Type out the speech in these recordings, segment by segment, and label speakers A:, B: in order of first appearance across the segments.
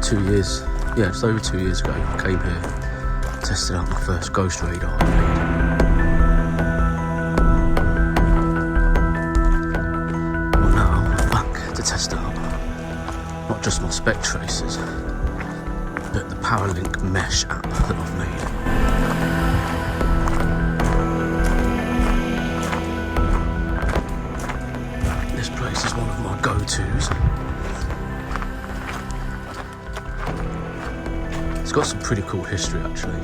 A: 2 years, yeah, just over 2 years ago, I came here, tested out my first Ghost Radar I made. Well, now I'm back to test out not just my SpecTracers, but the ParaLink Mesh app that I've made. This place is one of my go-tos. It's got some pretty cool history actually.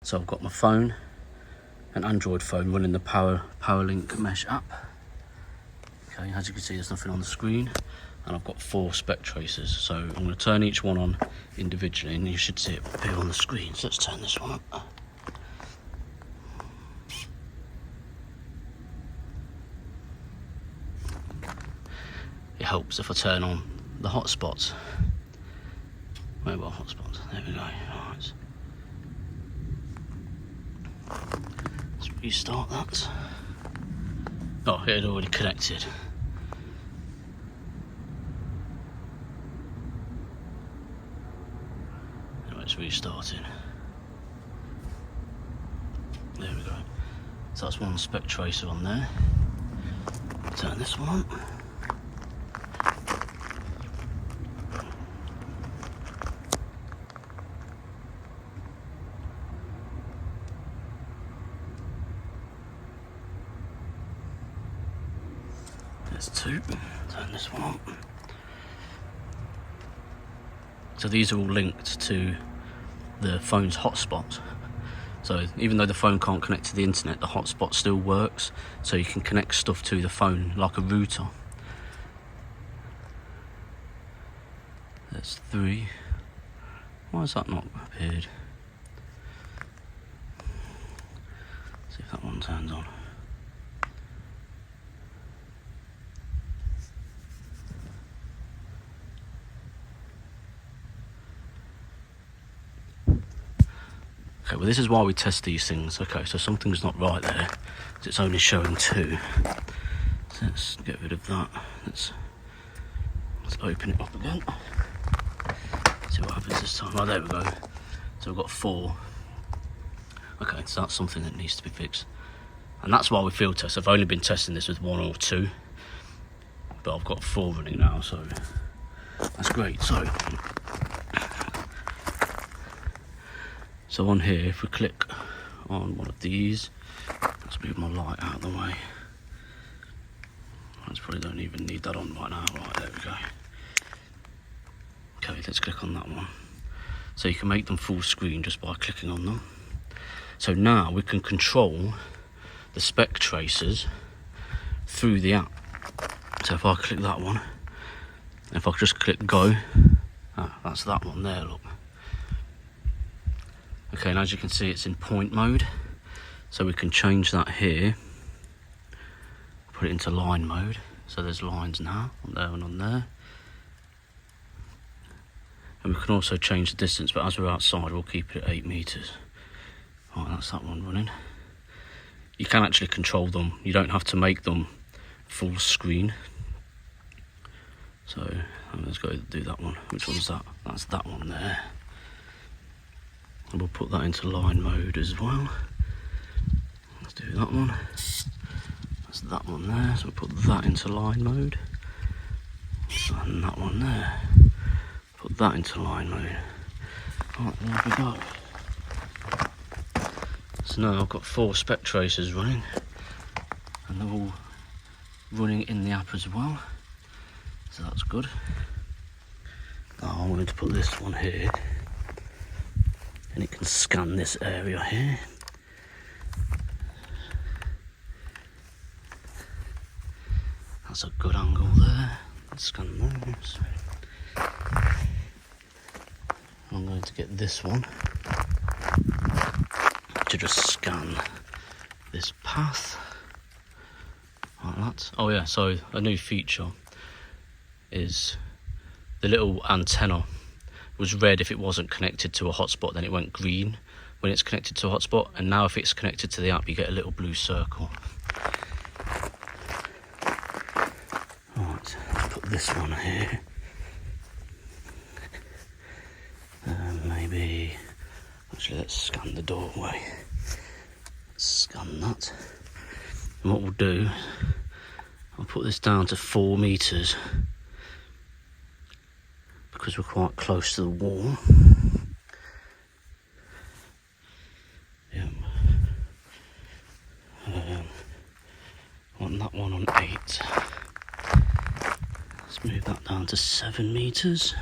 A: So I've got my phone, an Android phone running the ParaLink Mesh app. Okay, as you can see there's nothing on the screen, and I've got 4 SpecTracers. So I'm going to turn each one on individually and you should see it appear on the screen. So let's turn this one up. It helps if I turn on the hotspots, mobile hotspots. There we go. Right. Let's restart that. Oh, it had already connected. Anyway, it's restarting. There we go. So that's one SpecTracer on there. Turn this one on. There's 2. Turn this one on. So these are all linked to the phone's hotspot. So even though the phone can't connect to the internet, the hotspot still works. So you can connect stuff to the phone like a router. There's 3. Why has that not appeared? See if that one turns on. Okay, well this is why we test these things. Okay, so something's not right there, because it's only showing 2. So let's get rid of that. Let's open it up again. See what happens this time. Oh, there we go. So we've got 4. Okay, so that's something that needs to be fixed. And that's why we field test. I've only been testing this with 1 or 2, but I've got 4 running now, so that's great. So on here, if we click on one of these, let's move my light out of the way. I probably don't even need that on right now. Right, there we go. Okay, let's click on that one. So you can make them full screen just by clicking on them. So now we can control the SpecTracers through the app. So if I click that one, if I just click go, that's that one there, look. Okay, and as you can see, it's in point mode, so we can change that here, put it into line mode, so there's lines now on there and on there. And we can also change the distance, but as we're outside, we'll keep it at 8 meters. Right, that's that one running. You can actually control them, you don't have to make them full screen. So let's go do that one. Which one's that? That's that one there. And we'll put that into line mode as well. Let's do that one. That's that one there. So we'll put that into line mode. And that one there. Put that into line mode. Right, there we go. So now I've got 4 SpecTracers running, and they're all running in the app as well. So that's good. Now I wanted to put this one here, and it can scan this area here. That's a good angle there. Let's scan those. I'm going to get this one to just scan this path like that. Oh yeah, so a new feature is the little antenna was red if it wasn't connected to a hotspot, then it went green when it's connected to a hotspot, and now if it's connected to the app you get a little blue circle. Right, let's put this one here. Maybe, actually let's scan the doorway. Let's scan that. And what we'll do, I'll put this down to 4 meters because we're quite close to the wall. Yeah. Want that one on 8. Let's move that down to 7 meters.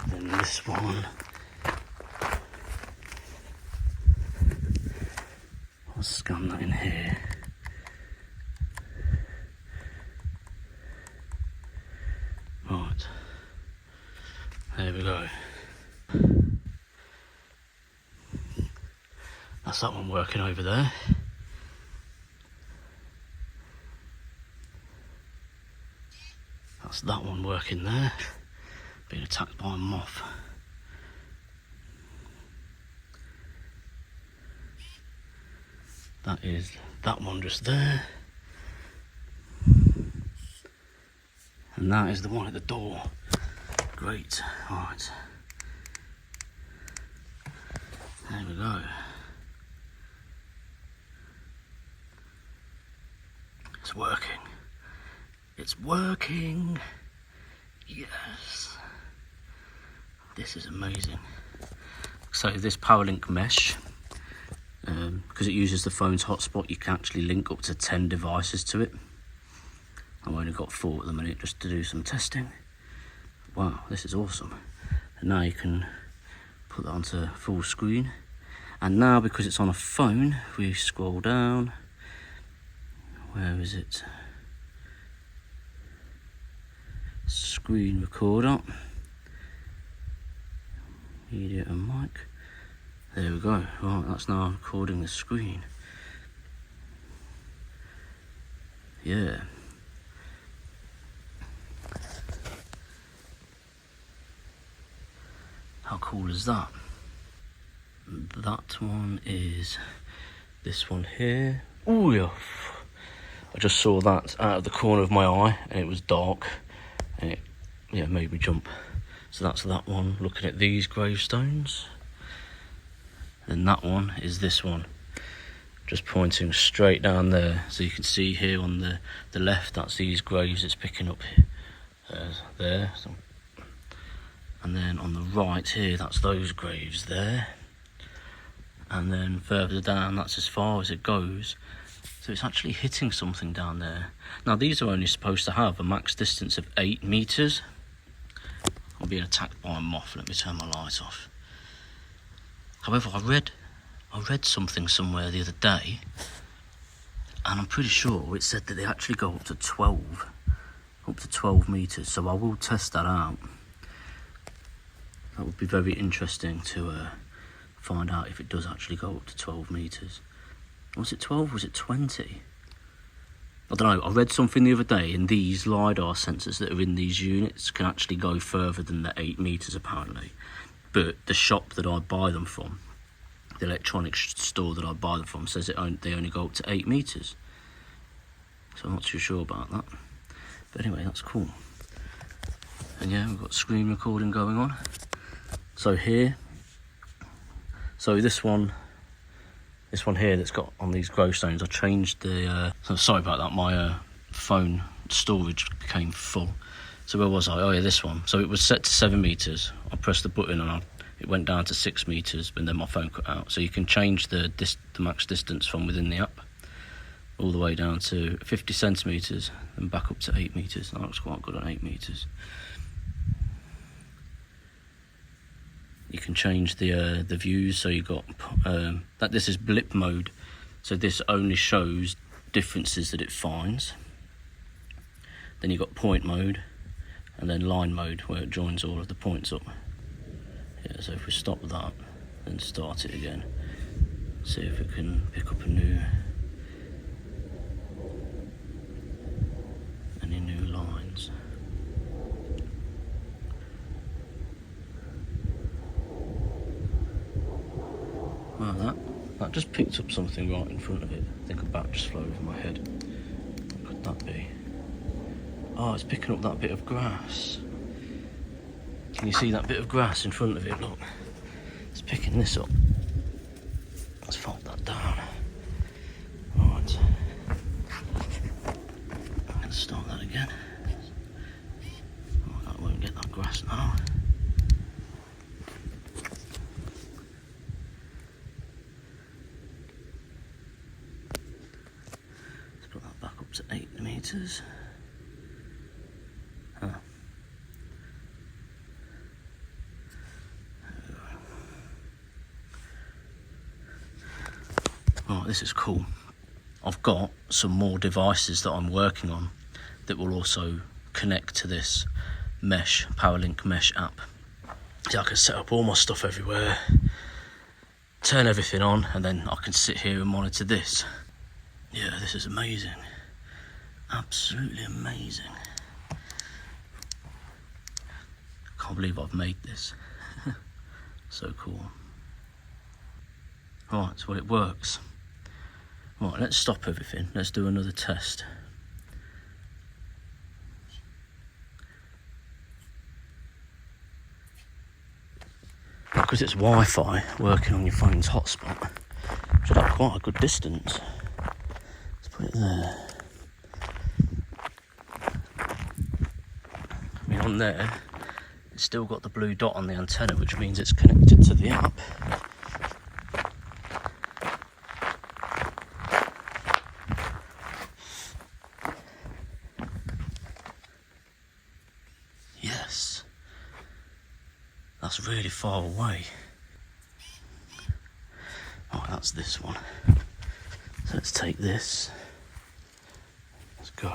A: Then this one, I'll scan that in here. Right, there we go. That's that one working over there. That's that one working there. Being attacked by a moth. That is that one just there. And that is the one at the door. Great. Right. There we go. It's working. It's working. Yes. This is amazing. So this ParaLink Mesh, because it uses the phone's hotspot, you can actually link up to 10 devices to it. I've only got 4 at the minute just to do some testing. Wow, this is awesome. And now you can put that onto full screen. And now because it's on a phone, if we scroll down, where is it? Screen recorder. Media and mic. There we go. Right, that's now recording the screen. Yeah. How cool is that? That one is this one here. Oh yeah. I just saw that out of the corner of my eye and it was dark and it made me jump. So that's that one, looking at these gravestones. Then that one is this one, just pointing straight down there. So you can see here on the left, that's these graves it's picking up there. So, and then on the right here, that's those graves there. And then further down, that's as far as it goes. So it's actually hitting something down there. Now these are only supposed to have a max distance of 8 meters. I'm being attacked by a moth. Let me turn my light off. However, I read something somewhere the other day, and I'm pretty sure it said that they actually go up to 12 meters. So I will test that out. That would be very interesting to find out if it does actually go up to 12 metres. Was it 12? Was it 20? I don't know. I read something the other day, and these LiDAR sensors that are in these units can actually go further than the 8 metres apparently. But the shop that I buy them from, the electronics store that I buy them from, says they only go up to 8 metres. So I'm not too sure about that. But anyway, that's cool. And yeah, we've got screen recording going on. So here, so this one here that's got on these gravestones, I changed the, so sorry about that, my phone storage became full. So where was I? Oh yeah, this one. So it was set to 7 metres. I pressed the button and it went down to 6 metres, but then my phone cut out. So you can change the max distance from within the app, all the way down to 50 centimetres and back up to 8 metres. That looks quite good on 8 metres. You can change the views, so you got that. This is blip mode, so this only shows differences that it finds. Then you got point mode, and then line mode, where it joins all of the points up. Yeah, so if we stop that and start it again, see if we can pick up any new lines. Wow, that just picked up something right in front of it. I think a bat just flew over my head. What could that be? Oh, it's picking up that bit of grass. Can you see that bit of grass in front of it? Look, it's picking this up. Let's fold that down. Right. I'm going to start that again. Oh, that won't get that grass now. Let's put that back up to 8 metres. Huh. Right, this is cool. I've got some more devices that I'm working on that will also connect to this ParaLink Mesh app. So I can set up all my stuff everywhere, turn everything on, and then I can sit here and monitor this. Yeah, this is amazing. Absolutely amazing. Can't believe I've made this. So cool. Right, so well, it works. Right, let's stop everything. Let's do another test. Because it's Wi-Fi working on your phone's hotspot, should have quite a good distance. Let's put it there. I mean, on there, it's still got the blue dot on the antenna, which means it's connected to the app. Yes, that's really far away. Oh, that's this one. So let's take this. Let's go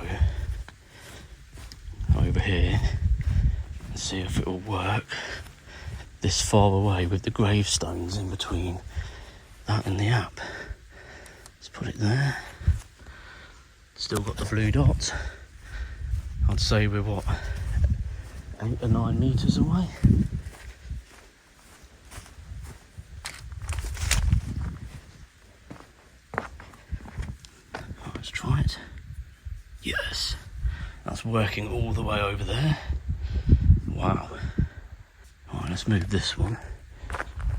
A: over here and see if it will work this far away with the gravestones in between that and the app. Let's put it there. Still got the blue dot. I'd say we're what, 8 or 9 metres away. Right, let's try it. Yes, that's working all the way over there. Wow. Alright, let's move this one.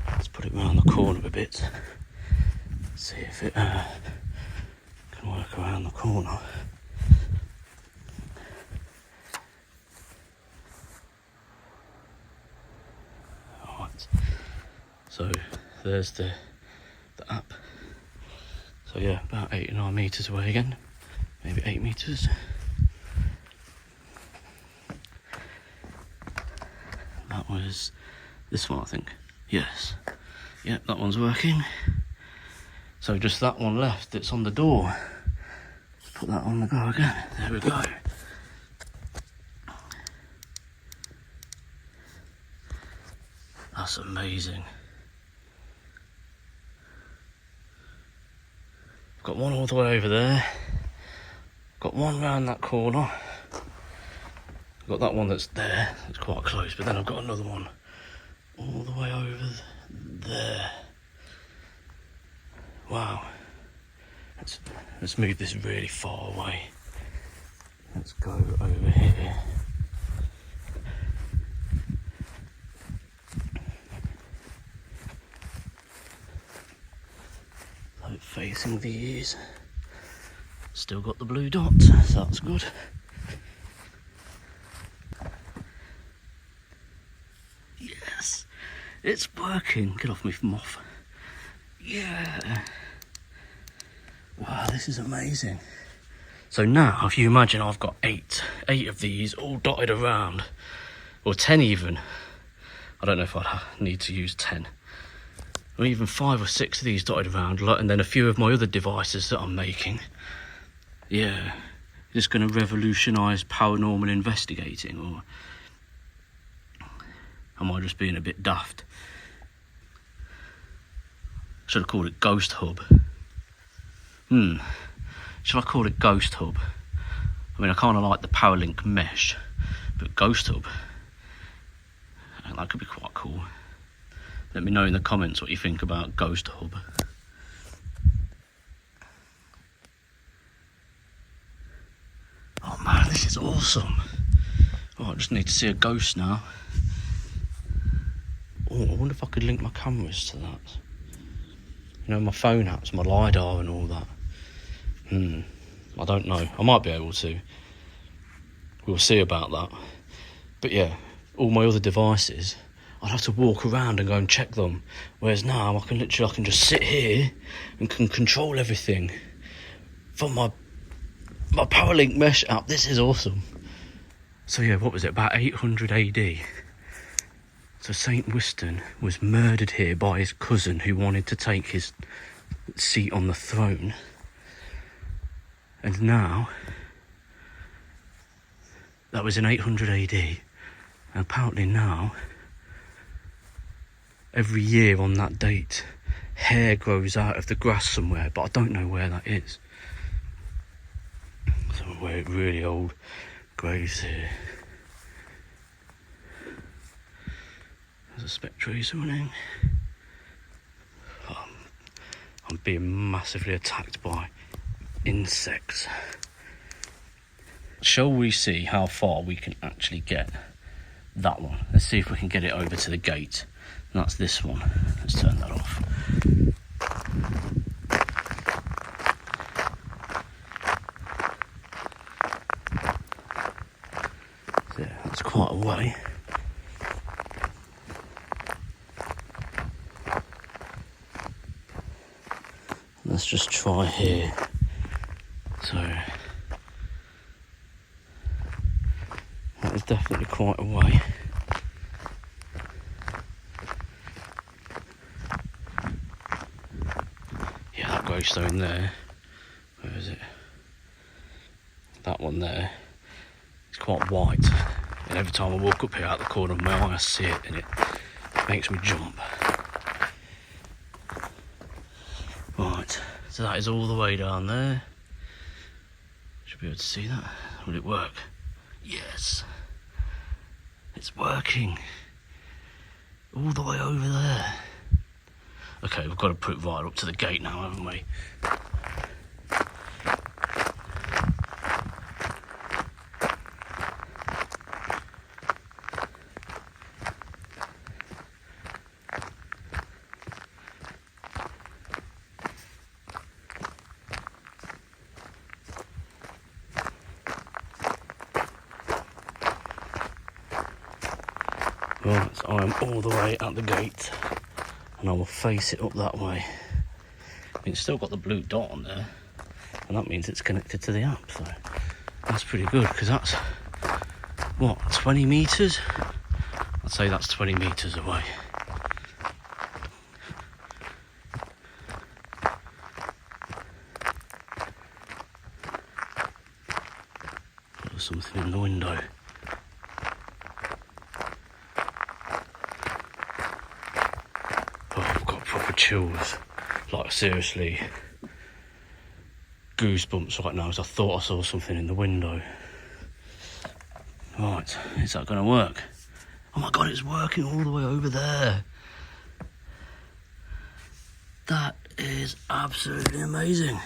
A: Let's put it around the corner a bit. See if it can work around the corner. Alright, so there's the app. So yeah, about 8 or 9 metres away again. Maybe 8 metres. That was this one, I think. Yes. Yep, that one's working. So just that one left that's on the door. Let's put that on the go again. There we go. That's amazing. Got one all the way over there. Got one round that corner. Got that one that's there, it's quite close, but then I've got another one all the way over there. Wow. Let's move this really far away. Let's go over here. So facing these. Still got the blue dot, so that's good. Yes, it's working. Get off me, moth. Yeah. Wow, this is amazing. So now, if you imagine I've got eight of these all dotted around, or 10 even. I don't know if I'd need to use 10. Or even 5 or 6 of these dotted around, and then a few of my other devices that I'm making. Yeah, is this going to revolutionise paranormal investigating, or am I just being a bit daft? Should have called it Ghost Hub. Should I call it Ghost Hub? I mean, I kind of like the ParaLink Mesh, but Ghost Hub, that could be quite cool. Let me know in the comments what you think about Ghost Hub. Oh man, this is awesome. Oh, I just need to see a ghost now. Oh, I wonder if I could link my cameras to that. You know, my phone apps, my LiDAR and all that. I don't know. I might be able to. We'll see about that. But yeah, all my other devices, I'd have to walk around and go and check them. Whereas now, I can just sit here and can control everything from my ParaLink Mesh app. This is awesome. So yeah, what was it, about 800 AD? So Saint Winston was murdered here by his cousin who wanted to take his seat on the throne. And now, that was in 800 AD. And apparently now, every year on that date, hair grows out of the grass somewhere, but I don't know where that is. Somewhere really old graves here. There's a SpecTracer running. I'm being massively attacked by insects. Shall we see how far we can actually get that one? Let's see if we can get it over to the gate. And that's this one. Let's turn that off. So yeah, that's quite a way. Let's just try here. So that is definitely quite a way. Yeah, that gravestone there. Where is it? That one there. It's quite white. And every time I walk up here out the corner of my eye I see it and it makes me jump. Right, so that is all the way down there. Should be able to see that. Will it work? Yes. It's working. All the way over there. Okay, we've got to put it right up to the gate now, haven't we? Right, so I'm all the way at the gate and I will face it up that way. It's still got the blue dot on there and that means it's connected to the app, so that's pretty good because that's, what, 20 metres? I'd say that's 20 metres away. There's something in the window. Chills, like seriously, goosebumps right now, as I thought I saw something in the window. Right, is that going to work? Oh my god, it's working all the way over there. That is absolutely amazing.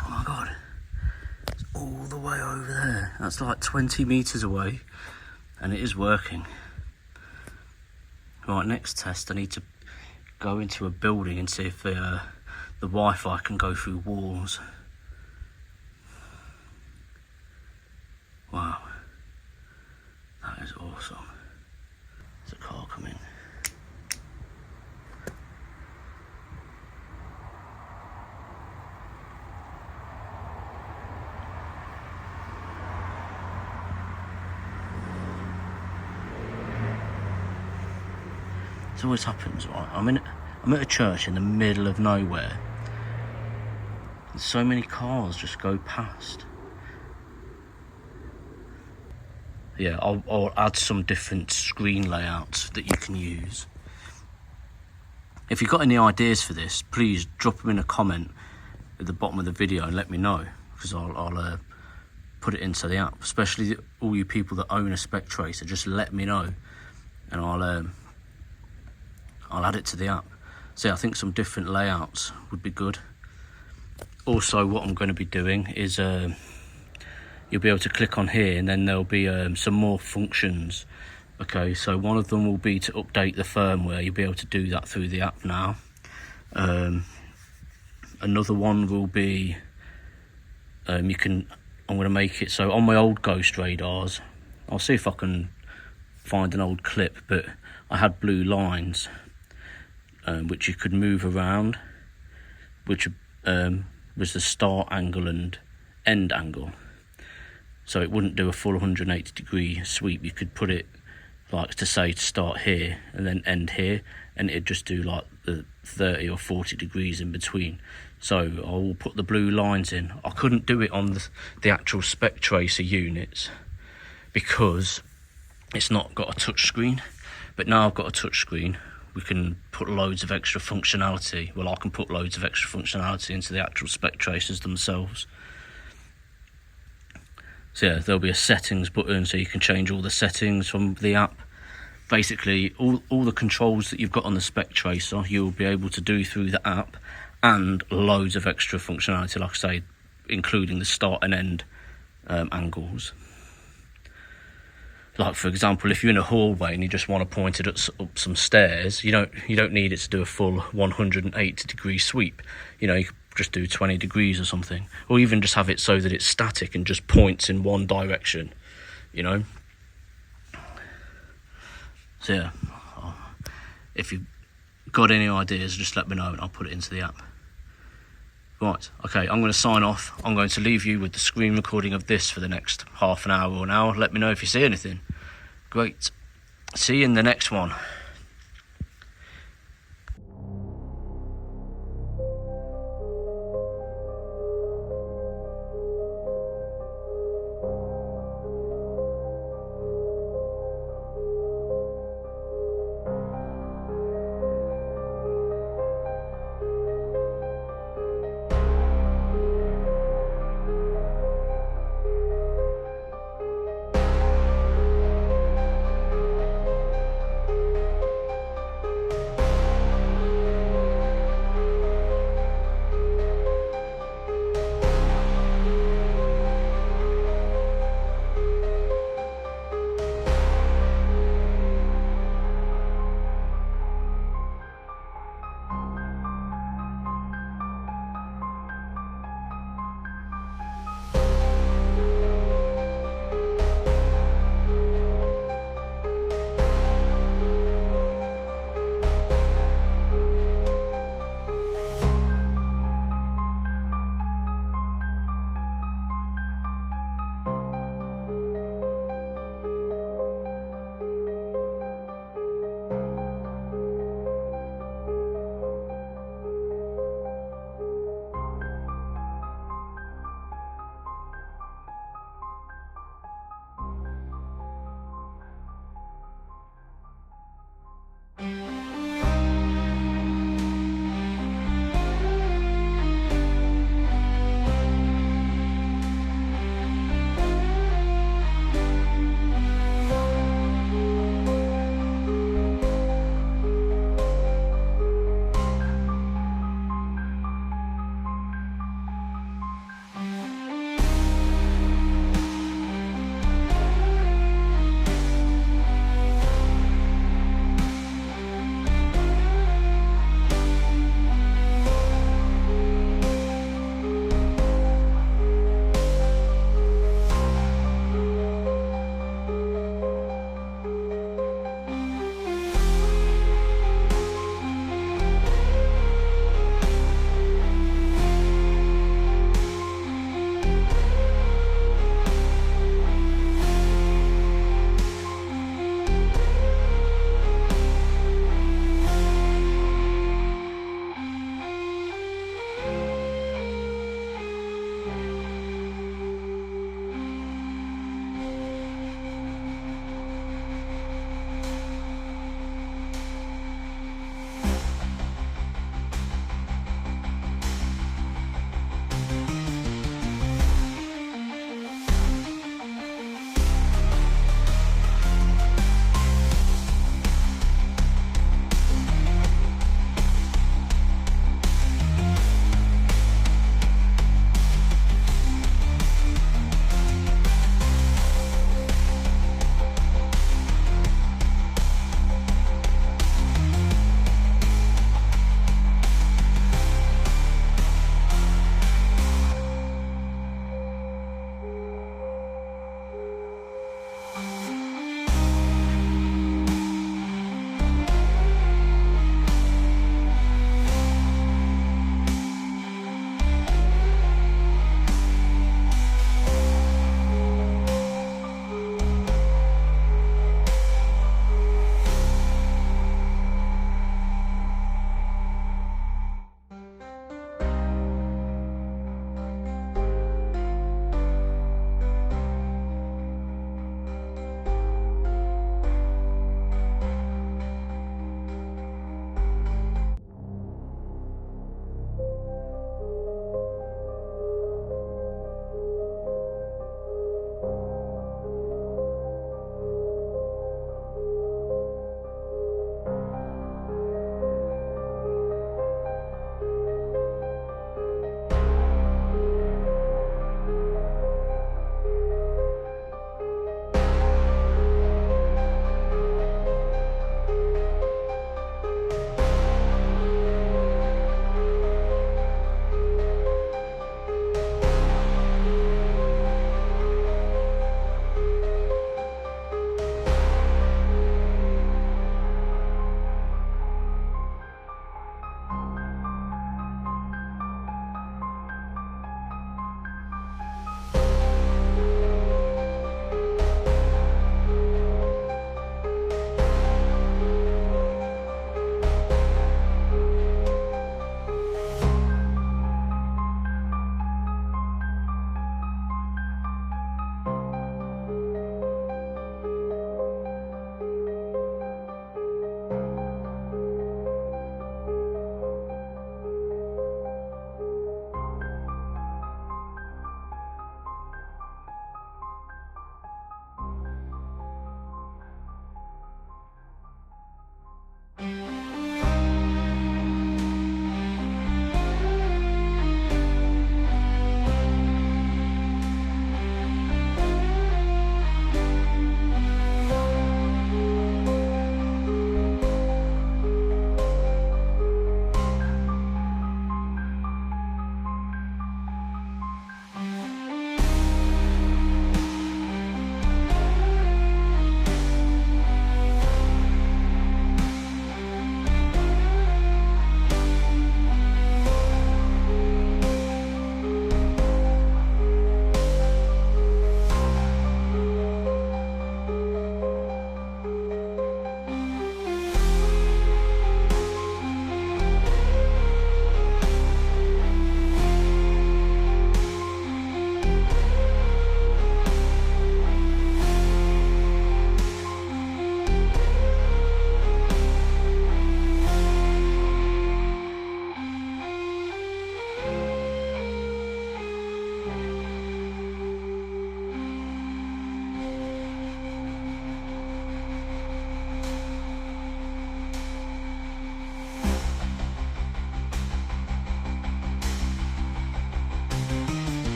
A: Oh my god, it's all the way over there. That's like 20 meters away, and it is working. Right, next test, I need to go into a building and see if the Wi-Fi can go through walls. Wow, that is awesome. There's a car coming. It always happens, right? I'm at a church in the middle of nowhere, and so many cars just go past. Yeah, I'll add some different screen layouts that you can use. If you've got any ideas for this, please drop them in a comment at the bottom of the video and let me know, because I'll put it into the app. Especially all you people that own a SpecTracer, just let me know, and I'll add it to the app. So yeah, I think some different layouts would be good. Also, what I'm going to be doing is you'll be able to click on here, and then there'll be some more functions. Okay, so one of them will be to update the firmware. You'll be able to do that through the app now. Another one will be I'm going to make it so on my old Ghost Radars, I'll see if I can find an old clip, but I had blue lines which you could move around, which was the start angle and end angle. So it wouldn't do a full 180 degree sweep. You could put it like to say to start here and then end here, and it'd just do like the 30 or 40 degrees in between. So I will put the blue lines in. I couldn't do it on the actual SpecTracer units because it's not got a touch screen, but now I've got a touch screen, we can put loads of extra functionality. Well, I can put loads of extra functionality into the actual SpecTracers themselves. So yeah, there'll be a settings button, so you can change all the settings from the app. Basically, all the controls that you've got on the SpecTracer, you'll be able to do through the app, and loads of extra functionality, like I say, including the start and end angles. Like, for example, if you're in a hallway and you just want to point it up some stairs, you don't need it to do a full 180 degree sweep. You know, you could just do 20 degrees or something, or even just have it so that it's static and just points in one direction, you know. So yeah, if you've got any ideas, just let me know and I'll put it into the app. Right, okay, I'm going to sign off. I'm going to leave you with the screen recording of this for the next half an hour or an hour. Let me know if you see anything. Great. See you in the next one.